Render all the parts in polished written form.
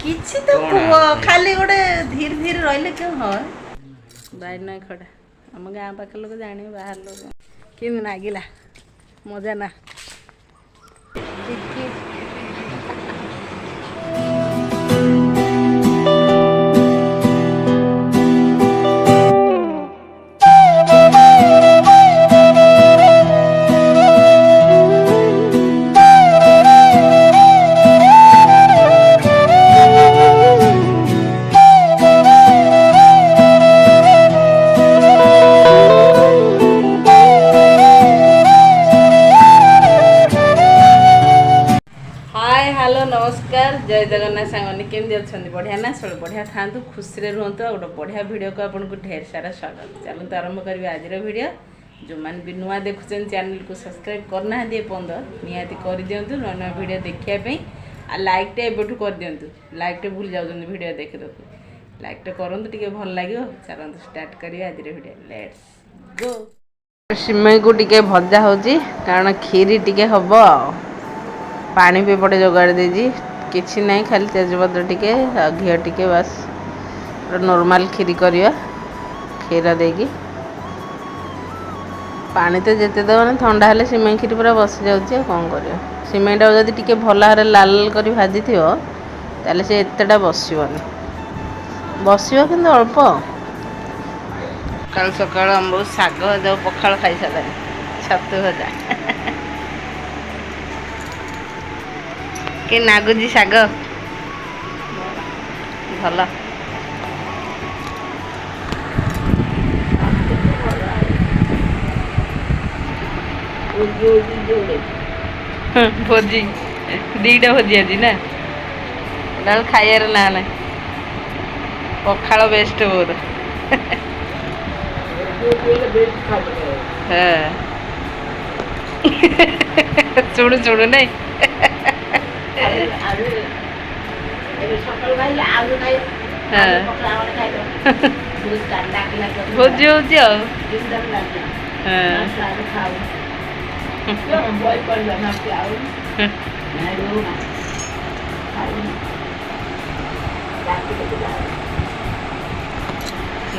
କିଛି ତ କୁହ ଖାଲି ଗୋଟେ ଧୀରେ ଧୀରେ ରହିଲେ କେଉଁ ହଁ ବାଇନ ଖଟା ଆମ ଗାଁ ପାଖ ଲୋକ ଜାଣିବେ ବାହାର ଲୋକ କେମିତି ନାଗିଲା ମଜା ନା ଚିକି हेलो नमस्कार जय जगन्नाथ सांगने केमती अच्छा बढ़िया ना सब बढ़िया था खुशी रे रुहतु गोटे बढ़िया वीडियो को आपको ढेर सारा स्वागत चलते आरंभ करेंगे आज वीडियो जो मैंने भी नुआ देखुं चैनल को सब्सक्राइब करना पर्यंत निहाती कर दिंतु नुआ नुआ वीडियो देखापी आ लाइकटे एबठू कर दिंतु लाइकटे भूल जाऊँ वीडियो देखी देखु लाइकटे करूँ टे भल लगे चलते स्टार्ट करिए आज वीडियो लेट्स गो सिमई को टे भजा हो कारण खीरी टे हम पानी भी पटे जोगाड़ देजी किसी नहीं खाली तेजपत्र टिके घी टिके बस नॉर्मल खीरी करिया क्षीर देगी पानी तो जिते दे ठंडा हेले सिमई खीरी पूरा बसी जाऊँगी कौन कर सिमईटा जब टे भल भाव लाल कर भाजी थी ताले से एतेटा बसबनी बस कि अल्प कल सका आम शाग जो पखाड़ खाई सारे छतु भजा कि नागुजी शाग भल भोजी दीटा भोजी आज ना खाइबार ना ना पखाड़ बेस्ट मोर शुणु शुणु नहीं भोजी हो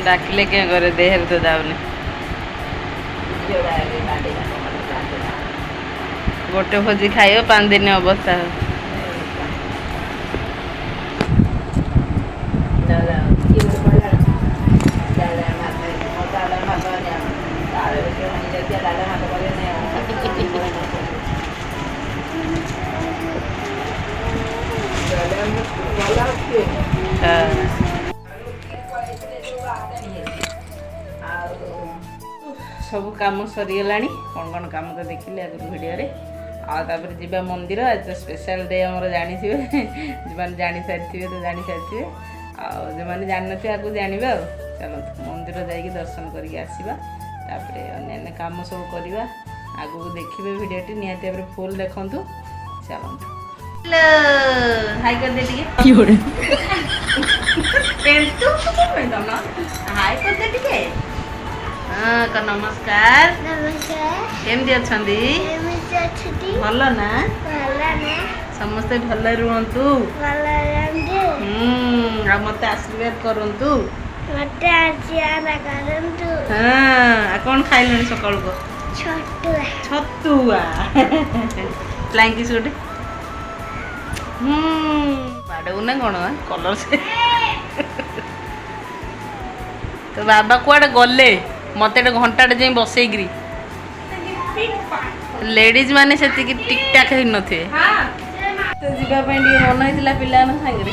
डाकिले क्या करे देहर तो जाऊनी गोटे भोजी खाइब 5 दिन अवस्था सब काम सरीगला कौन कौन काम तो देखिले आगे वीडियो रे आपर जीवा मंदिर आज तो स्पेशल डे आम जानी जो मैंने जानी सारी तो जानी सारी जो मैंने जान थे आपको जानवे आ चलो मंदिर जाकि दर्शन करके आसवा अन्य काम सब करवा आगू देखिए वीडियो निहाती भाव फुल देखु चलते हाई कर दे हाई कर दे हाँ नमस्कार केमती अच्छा भल ना समस्ते भल रुहतु मत आशीर्वाद करंतु हाँ कौन खाइल सका को छतुआ फ्लाइंग गोटे बाड़ू ना कौन कलर से तो बाबा कुआड़े गले मत घंटाटे जाए बसईकरी लेडीज माने से टिक टाक हो न थे तो जावाई मन होता पिला सागर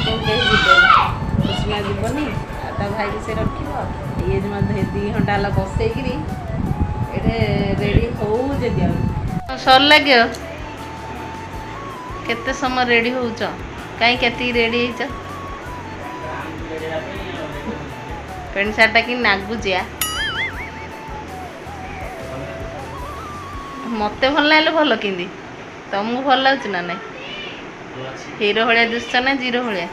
कुसुमा जीवनी भाई से रख ये 2 घंटा है बसईकरी ये रेडी हो सर लगे केते समय रेडी हो कहीं केती रेडी हो पेंट सार्टा कि नागुचिया मत भल ना भल कि तुमको भल लगुच ना ना हीरो भाया दुस ना जीरो भाया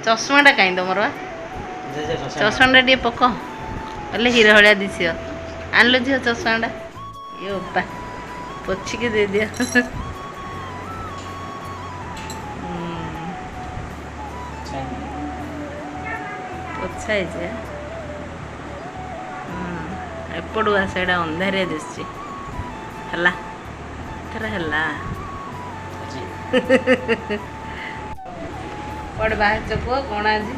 चश्माटा कहीं तुम चश्माटा टे पक बोले हीरो भाया दिश आनल झील चश्माटा ये ओपा पोछिके दे दिया ପୋଛା ହେଇଛି ଏପଟୁ ଆସ ଏଇଟା ଅନ୍ଧାରିଆ ଦିଶୁଛି ହେଲା ଏଥର ହେଲା କୁଆଡ଼େ ବାହାରିଛ କୁହ କ'ଣ ଆଜି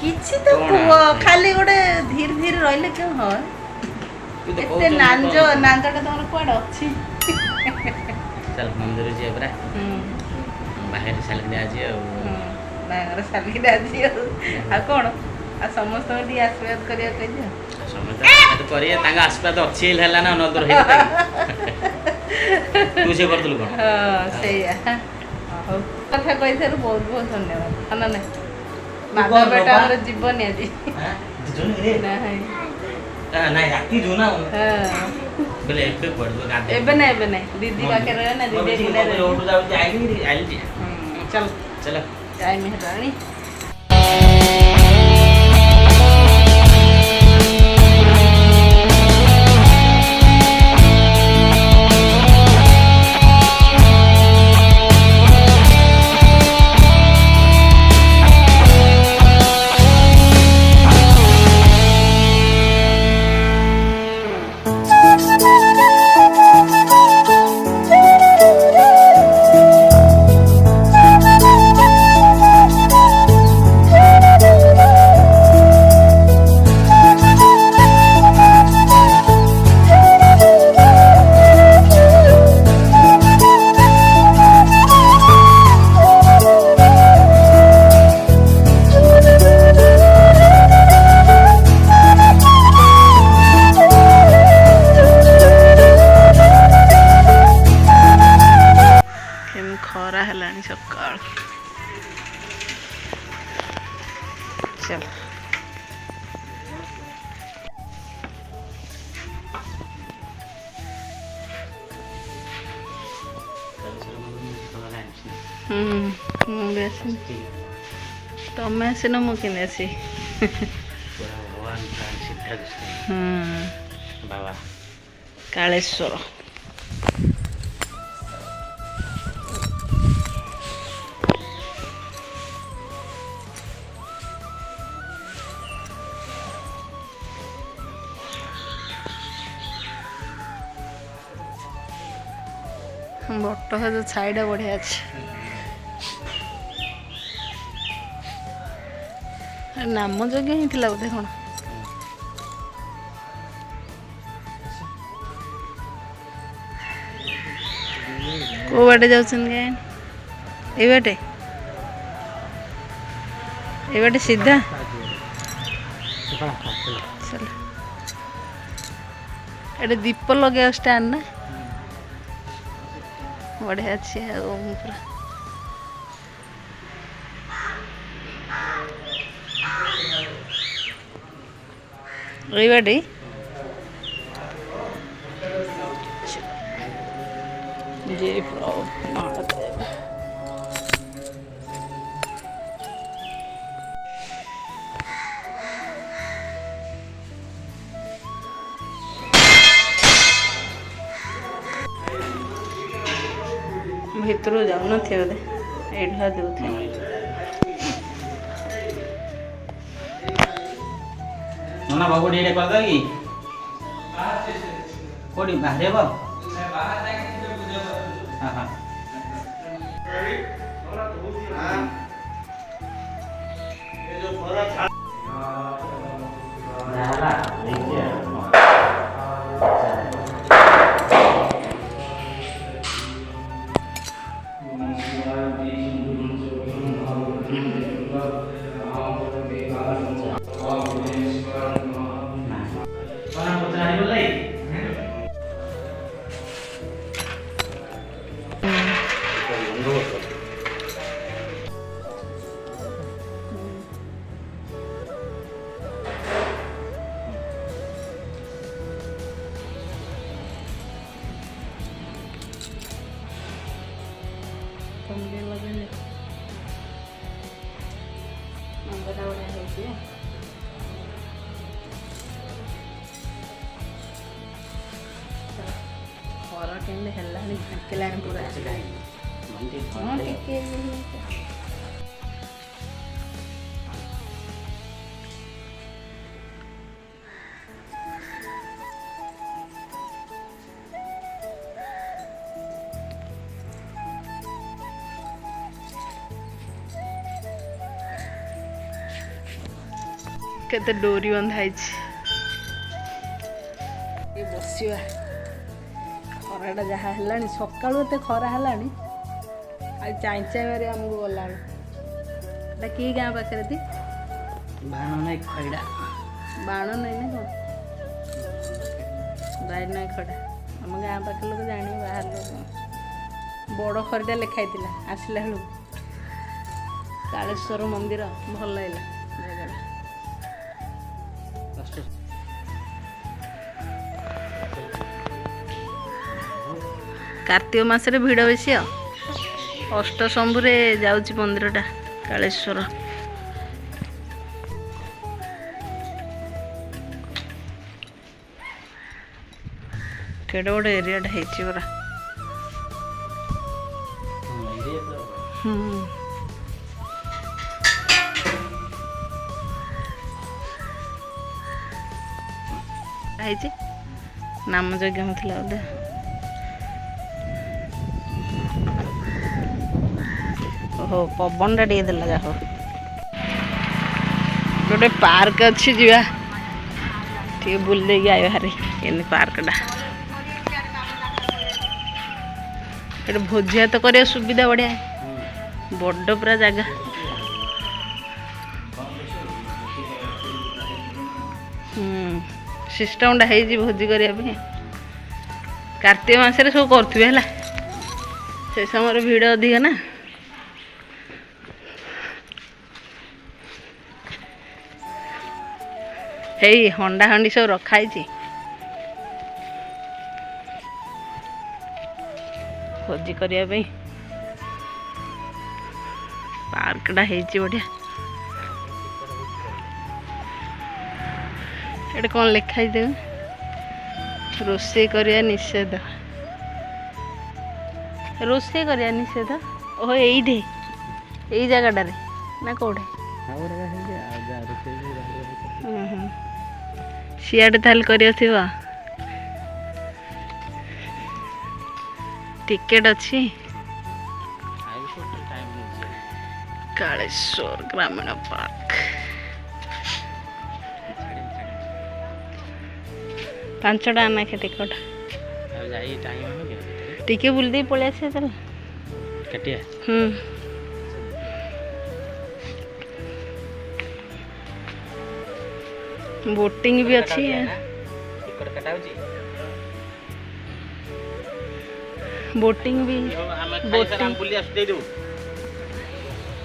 କିଛି ତ କୁହ ଖାଲି ଗୋଟେ ଧୀରେ ଧୀରେ ରହିଲେ କେଉଁ ହଁ ଏତେ ନାଞ୍ଜଟା ତମର କୁଆଡ଼େ ଅଛି ମନ୍ଦିର ଯିବା ପରା ବାହାରେ ସାଲିକିରି ଆଜି ଆଉ ବାହାଘର ସାଲିକିରି ଆଜି ଆଉ କ'ଣ ଆଉ ସମସ୍ତଙ୍କୁ ଟିକେ ଆଶୀର୍ବାଦ କରିବାକୁ କହିଦିଅ ସମସ୍ତେ ଆଶୀର୍ବାଦ କରିବା ତାଙ୍କ ଆଶୀର୍ବାଦ ଅଛି ହେଲା ନା ଅନଦର ହେଇଥିଲା ତୁ ସେ କରିଥିଲୁ କ'ଣ ହଁ ସେଇଆ ହଉ କଥା କହିଥିବାରୁ ବହୁତ ବହୁତ ଧନ୍ୟବାଦ ହଁ ନା ନାଇଁ ମାଧବ ବେଟା ଆମର ଯିବନି ଆଜି ନାଇଁ ରାତି ଯୋଉ ନା ବୋଲେ ଏବେ ପଡିବ ଏବେ ନାଇଁ दीदी पाखे रहे ना दीदी रोड जाऊ आइली आइली चल चलो टाइम हेलाणी खरा है सका चल तमें आसन मुझे बाबा कालेश्वर बट जो छाईटा बढ़िया अच्छे नाम जगह ही थी बोधे कौन को बाटे जाऊन ये बाटे सीधा चल ये दीप लगे स्टैंड ना बढ़िया अच्छे पूरा रही बाटी जय प्रभु महादेव भितर जाऊन थे बोधे एढ़ा दूथे नना बाबू डेडे कर दो कि कोडी बाहरे बा हां हां ये जो बड़ा था नाला देखिए खरा केंदे हेल्लानी झांकिलानी पूरा କେତେ ଡୋରି ବନ୍ଧା ହେଇଛି। ବସିବା ଖରାଟା ଯାହା ହେଲାଣି ସକାଳୁ ଏତେ ଖରା ହେଲାଣି ଆଉ ଚାଇଁ ଚାଇଁ ମାରି ଆମକୁ ଗଲାଣି। ଏଟା କି ଗାଁ ପାଖରେ ତି ବାଣ ନାଇଁ ଖଇଡ଼ା ବାଣ ନାଇଁ ନା କ'ଣ ବାଇର ନାଇଁ ଖଡ଼ା ଆମ ଗାଁ ପାଖ ଲୋକ ଜାଣିବେ ବାହାର ଲୋକ। ବଡ଼ ଖରିଟା ଲେଖା ହେଇଥିଲା ଆସିଲା ବେଳକୁ କାଳେଶ୍ୱର ମନ୍ଦିର ଭଲ ଲାଗିଲା ଜାଗାଟା। କାର୍ତ୍ତିକ ମାସରେ ଭିଡ଼ ବେଶୀ ଆଉ ଅଷ୍ଟଶମ୍ଭୁରେ ଯାଉଛି ମନ୍ଦିରଟା କାଳେଶ୍ୱର। କେଡ଼େ ବଡ଼ ଏରିଆଟା ହେଇଛି ପରା। ହେଇଛି ନାମ ଯଜ୍ଞ ହଉଥିଲା ବୋଧେ। ଓହୋ ପବନଟା ଟିକେ ଦେଲା ଯାହା ହଉ। ଗୋଟେ ପାର୍କ ଅଛି ଯିବା ଟିକେ ବୁଲି ଦେଇକି ଆଇବା ହାରି। ଏମିତି ପାର୍କଟା ଏଠି ଭୋଜି ଭାତ କରିବା ସୁବିଧା ବଢ଼ିଆ ବଡ଼ ପୁରା ଜାଗା। ସିଷ୍ଟମଟା ହେଇଛି ଭୋଜି କରିବା ପାଇଁ। କାର୍ତ୍ତିକ ମାସରେ ସବୁ କରୁଥିବେ ହେଲା ସେ ସମୟରେ ଭିଡ଼ ଅଧିକ ନା। ହେଇ ହଣ୍ଡା ହଣ୍ଡି ସବୁ ରଖା ହେଇଛି ଭୋଜି କରିବା ପାଇଁ। ପାର୍କଟା ହେଇଛି ବଢ଼ିଆ। ଏଠି କ'ଣ ଲେଖା ହେଇଛି ରୋଷେଇ କରିବା ନିଷେଧ। ରୋଷେଇ କରିବା ନିଷେଧ ଓହୋ ଏଇଠି ଏଇ ଜାଗାଟାରେ ନା କେଉଁଠି? ସିଆଡ଼େ ତାହେଲେ କରିବା ଥିବ। ଟିକେଟ୍ ଅଛି। କାଳେଶ୍ୱର ଗ୍ରାମୀଣ ପାର୍କ 5 ଟଙ୍କା ନାଖେ ଟିକଟ। ଟିକେ ବୁଲି ଦେଇ ପଳେଇ ଆସିବା ଚାଲ। ବୋଟିଂ ବି ଅଛି। ବୋଟିଂ ବି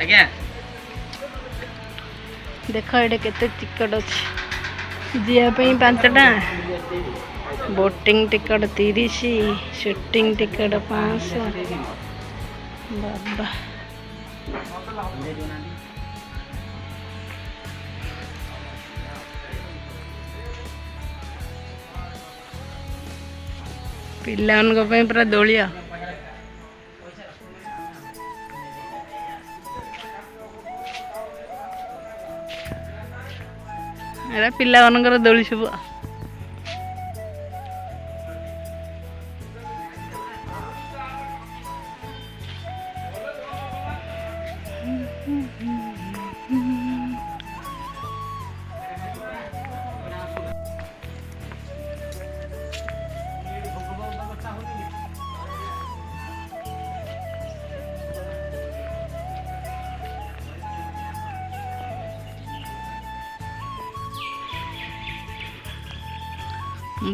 ଆଜ୍ଞା ଦେଖ ଏଠି କେତେ ଟିକଟ ଅଛି। ଯିବା ପାଇଁ 5 ଟଙ୍କା, ବୋଟିଂ ଟିକଟ 30, ସୁଟିଂ ଟିକଟ 500। ବାବା ପିଲାମାନଙ୍କ ପାଇଁ ପୁରା ଦୋଳିଆ। ଏଟା ପିଲାମାନଙ୍କର ଦୋଳି ସବୁ।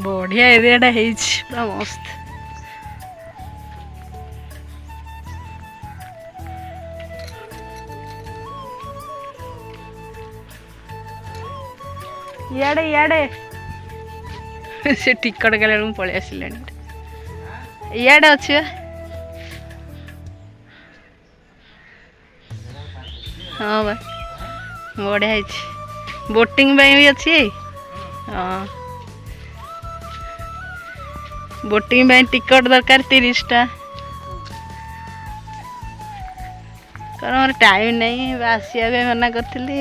ବଢ଼ିଆ ଏରିଆଟା ହେଇଛି ପୁରା ମସ୍ତ। ଇଆଡ଼େ ଇଆଡ଼େ ସେ ଟିକଟ କାଳେ ମୁଁ ପଳେଇ ଆସିଲାଣି। ଇଆଡ଼େ ଅଛି ବା। ହଁ ବା ବଢ଼ିଆ ହେଇଛି। ବୋଟିଂ ପାଇଁ ବି ଅଛି। ହଁ ବୋଟିଂ ପାଇଁ ଟିକଟ ଦରକାର 30 ଟା। କାରଣ ମୋର ଟାଇମ୍ ନାହିଁ ଆସିବା ପାଇଁ ମନା କରିଥିଲି।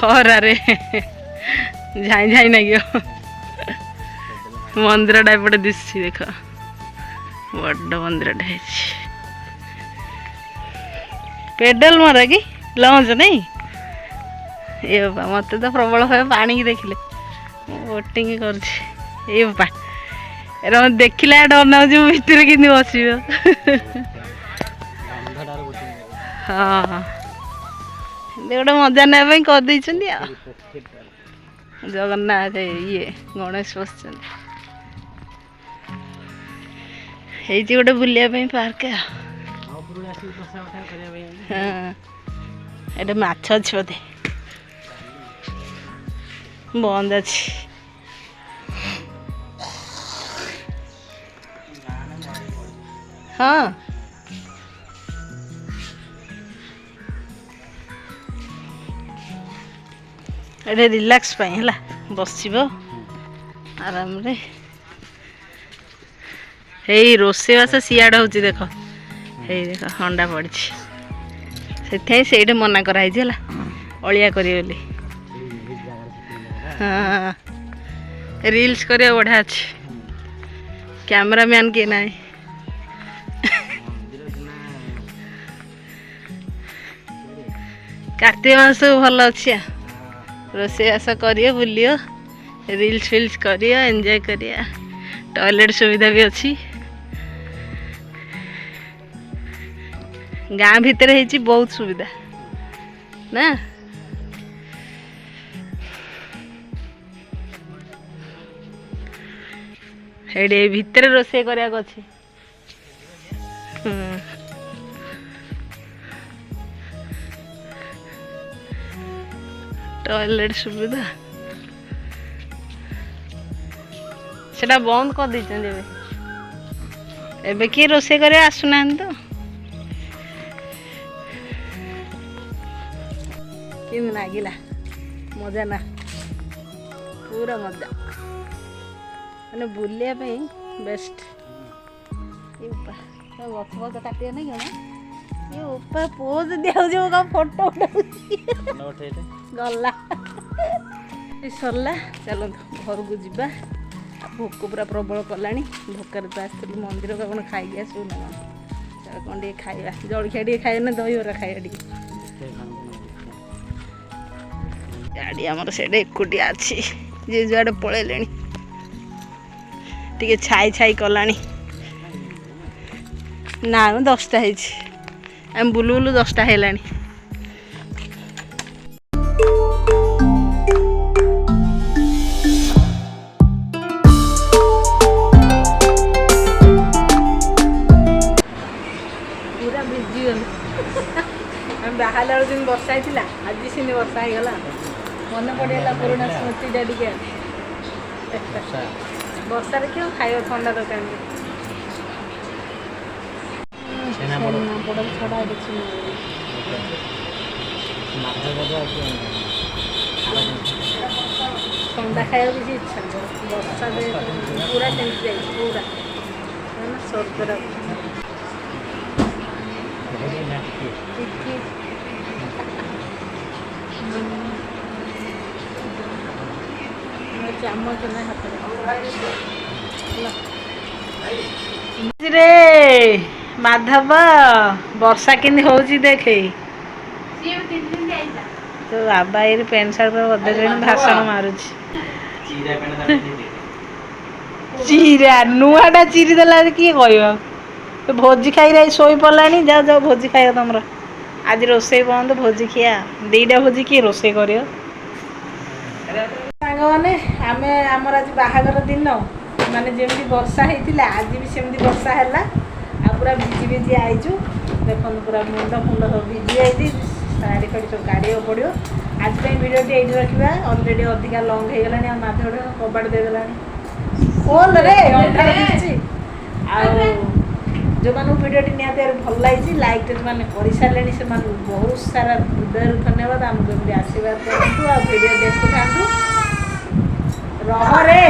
ଖରାରେ ଝାଇଁ ଝାଇଁ ଲାଗିବ। ମନ୍ଦିରଟା ଏପଟେ ଦିଶୁଛି ଦେଖ ବଡ଼ ମନ୍ଦିରଟା ହେଇଛି। ପେଡାଲ ମାର କି ଲଞ୍ଚ ନାଇଁ ଏ ବାପା ମୋତେ ତ ପ୍ରବଳ ଭାବେ ପାଣିକି ଦେଖିଲେ ମୁଁ ବୋଟିଂ କରୁଛି ଏ ବାପା ଏରା ମୋତେ ଦେଖିଲା ଡର ନାଗୁଛି ମୁଁ ଭିତରେ କେମିତି ବସିବ ହଁ ଗୋଟେ ମଜା ନେବା ପାଇଁ କରିଦେଇଛନ୍ତି ଆଉ ଜଗନ୍ନାଥ ଇଏ ଗଣେଶ ବସିଛନ୍ତି ହେଇଛି ଗୋଟେ ବୁଲିବା ପାଇଁ ପାର୍କ ହଁ ଏଠି ମାଛ ଅଛି ବୋଧେ ବନ୍ଦ ଅଛି ହଁ ଏଠି ରିଲାକ୍ସ ପାଇଁ ହେଲା ବସିବ ଆରାମରେ ହେଇ ରୋଷେଇବାସ ସିଆଡ଼େ ହେଉଛି ଦେଖ ହେଇ ଦେଖ ହଣ୍ଡା ପଡ଼ିଛି ସେଥିପାଇଁ ସେଇଠି ମନା କରାହେଇଛି ହେଲା ଅଳିଆ କରିବେ ବୋଲି ହଁ ରିଲ୍ସ କରିବା ବଢ଼ିଆ ଅଛି କ୍ୟାମେରାମ୍ୟାନ୍ କିଏ ନାହିଁ କାର୍ତ୍ତିକ ମାସ ସବୁ ଭଲ ଅଛି ରୋଷେଇବାସ କରିବ ବୁଲିବ ରିଲ୍ସ ଫିଲ୍ସ କରିବ ଏନ୍ଜୟ କରିବା ଟଏଲେଟ୍ ସୁବିଧା ବି ଅଛି ଗାଁ ଭିତରେ ହେଇଛି ବହୁତ ସୁବିଧା ନା ସେଇଠି ଏଇ ଭିତରେ ରୋଷେଇ କରିବାକୁ ଅଛି ଟଏଲେଟ୍ ସୁବିଧା ସେଟା ବନ୍ଦ କରିଦେଇଛନ୍ତି ଏବେ କିଏ ରୋଷେଇ କରିବା ଆସୁନାହାନ୍ତି ତ କେମିତି ଲାଗିଲା ମଜା ନା ପୁରା ମଜା ମାନେ ବୁଲିବା ପାଇଁ ବେଷ୍ଟ ଗଛ ଫଛ କାଟିବା ନାଇଁ କ'ଣ ଏ ଉପା ପୋଜ ଦିଆଉଛି ମୁଁ କ'ଣ ଫଟୋ ଉଠାଉଛି ଗଲା ସରିଲା ଚାଲନ୍ତୁ ଘରକୁ ଯିବା ଭୋକ ପୁରା ପ୍ରବଳ କଲାଣି ଭୋକରେ ତ ଆସିଥିଲୁ ମନ୍ଦିର କ'ଣ ଖାଇକି ଆସିବୁ ନା କ'ଣ କ'ଣ ଟିକେ ଖାଇବା ଜଳଖିଆ ଟିକେ ଖାଇବା ନା ଦହିବରା ଖାଇବା ଟିକେ ଗାଡ଼ି ଆମର ସେଇଟା ଏକୁଟିଆ ଅଛି ଯିଏ ଯୁଆଡ଼େ ପଳେଇଲେଣି ଟିକେ ଛାଇ ଛାଇ କଲାଣି ନା 10ଟା ହେଇଛି ଆମେ ବୁଲୁ ବୁଲୁ 10ଟା ହେଲାଣି ପୁରା ଭିଜିଗଲୁ ଆମେ ବାହାରିଲା ବେଳକୁ ଯେମିତି ବର୍ଷା ହେଇଥିଲା ଆଜି ସେମିତି ବର୍ଷା ହେଇଗଲା ମନେ ପଡ଼ିଗଲା ପୁରୁଣା ସ୍ମୃତିଟା ଟିକେ ବର୍ଷାରେ କିଏ ଖାଇବା ଥଣ୍ଡା ଦୋକାନ ଛଡ଼ା କିଛି ଥଣ୍ଡା ଖାଇବାକୁ କିଛି ଇଚ୍ଛା ବର୍ଷା ପୁରା ସେମିତି ଯାଇଛି ପୁରା ସର୍ବରା ଚାମଚ ନା ହାତରେ ମାଧବ ବର୍ଷା କେମିତି ହଉଛି ଦେଖେ ତୋ ବାବା ଏଇ ପ୍ୟାଣ୍ଟ ସାର୍ଟ ବଦଳ ଭାଷଣ ମାରୁଛି ଚିରା ନୂଆଟା ଚିରି ଦେଲା କିଏ କହିବ ଭୋଜି ଖାଇରେ ଶୋଇ ପଡ଼ିଲାଣି ଯାଅ ଯାଅ ଭୋଜି ଖାଇବ ତମର ଆଜି ରୋଷେଇ ବନ୍ଦ ଭୋଜି ଖିଆ 2ଟା ଭୋଜି କିଏ ରୋଷେଇ କରିବ ସାଙ୍ଗମାନେ ଆମେ ଆମର ଆଜି ବାହାଘର ଦିନ ମାନେ ଯେମିତି ବର୍ଷା ହେଇଥିଲା ଆଜି ବି ସେମିତି ବର୍ଷା ହେଲା ଆଉ ପୁରା ଭିଜି ଭିଜି ଆଇଛୁ ଦେଖନ୍ତୁ ପୁରା ମୁଣ୍ଡ ଫୁଣ୍ଡ ସବୁ ଭିଜି ଯାଇଛି ଶାଢ଼ୀ ଫାଡ଼ି ସବୁ କାଢ଼ିବାକୁ ପଡ଼ିବ ଆଜି ପାଇଁ ଭିଡ଼ିଓଟି ଏଇଠି ରଖିବା ଅଲରେଡ଼ି ଅଧିକା ଲଙ୍ଗ ହେଇଗଲାଣି ଆଉ ମାଧ୍ୟମରେ କବାଟ ଦେଇଦେଲାଣି ଫୋନରେ ଅନ୍ଧାର ଦିଶୁଛି ଆଉ ଯେଉଁମାନଙ୍କୁ ଭିଡ଼ିଓଟି ନିହାତି ଭଲ ଲାଗିଛି ଲାଇକ୍ଟେ ସେମାନେ କରିସାରିଲେଣି ସେମାନଙ୍କୁ ବହୁତ ସାରା ହୃଦୟରୁ ଧନ୍ୟବାଦ ଆମକୁ ଏମିତି ଆଶୀର୍ବାଦ କରନ୍ତୁ ଆଉ ଭିଡ଼ିଓ ଦେଖୁଥାନ୍ତୁ ରହରେ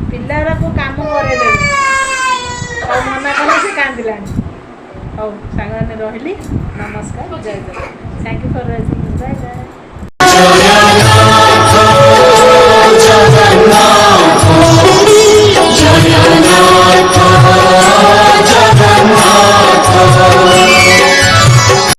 ପିଲାଗୁଡ଼ାକୁ କାମ କରେଇଦେବି ଆଉ ମନା କଲେ ସେ କାନ୍ଦିଲାଣି ହଉ ସାଙ୍ଗମାନେ ରହିଲି ନମସ୍କାର ଜୟ Jagannath thank you for watching bye bye